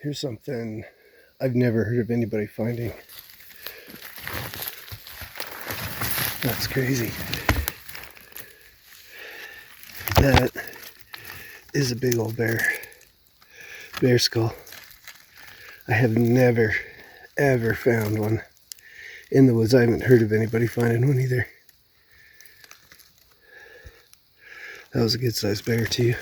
Here's something I've never heard of anybody finding. That's crazy. That is a big old bear skull. I have never, ever found one in the woods. I haven't heard of anybody finding one either. That was a good sized bear too.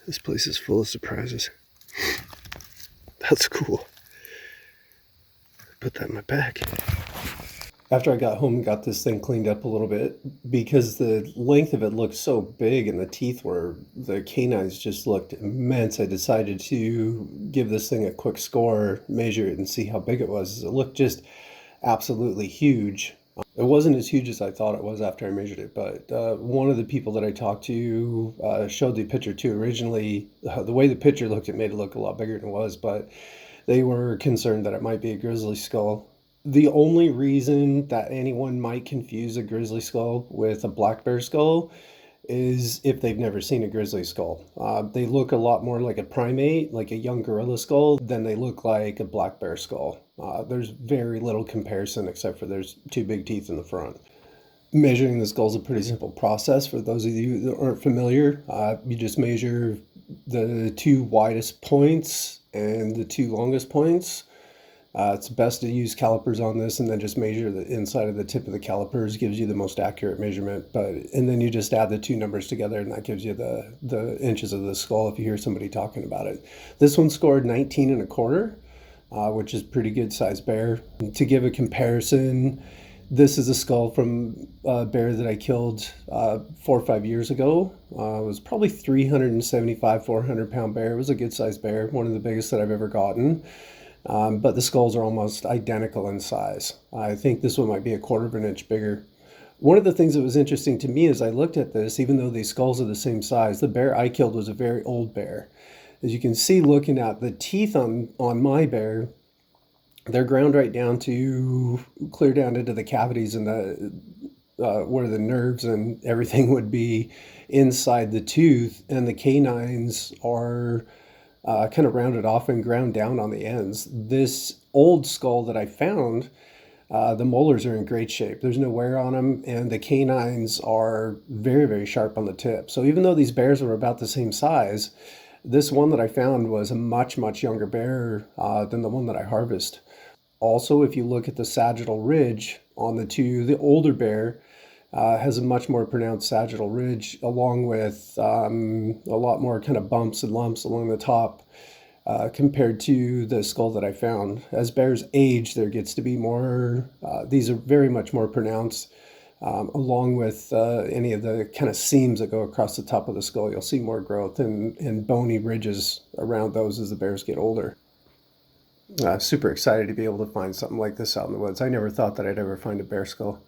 This place is full of surprises. That's cool. Put that in my bag. After I got home and got this thing cleaned up a little bit, because the length of it looked so big and the canines just looked immense, I decided to give this thing a quick score, measure it, and see how big it was. It looked just absolutely huge. It wasn't as huge as I thought it was after I measured it, but one of the people that I talked to showed the picture too. Originally, the way the picture looked, it made it look a lot bigger than it was, but they were concerned that it might be a grizzly skull. The only reason that anyone might confuse a grizzly skull with a black bear skull is if they've never seen a grizzly skull. They look a lot more like a primate, like a young gorilla skull, than they look like a black bear skull. There's very little comparison except for there's two big teeth in the front. Measuring the skull is a pretty simple process. For those of you that aren't familiar, you just measure the two widest points and the two longest points. It's best to use calipers on this and then just measure the inside of the tip of the calipers. Gives you the most accurate measurement. And then you just add the two numbers together and that gives you the inches of the skull if you hear somebody talking about it. This one scored 19 and a quarter, which is pretty good sized bear. To give a comparison, this is a skull from a bear that I killed 4 or 5 years ago. It was probably 375, 400 pound bear. It was a good sized bear, one of the biggest that I've ever gotten. But the skulls are almost identical in size. I think this one might be a 1/4 of an inch bigger. One of the things that was interesting to me as I looked at this, even though these skulls are the same size, the bear I killed was a very old bear. As you can see, looking at the teeth on my bear, they're ground right down to clear down into the cavities and where the nerves and everything would be inside the tooth, and the canines are kind of rounded off and ground down on the ends. This old skull that I found, the molars are in great shape. There's no wear on them, and the canines are very, very sharp on the tip. So even though these bears are about the same size, this one that I found was a much, much younger bear than the one that I harvested. Also, if you look at the sagittal ridge on the older bear has a much more pronounced sagittal ridge, along with a lot more kind of bumps and lumps along the top compared to the skull that I found. As bears age, there gets to be more, these are very much more pronounced, along with any of the kind of seams that go across the top of the skull. You'll see more growth and bony ridges around those as the bears get older. Super excited to be able to find something like this out in the woods. I never thought that I'd ever find a bear skull.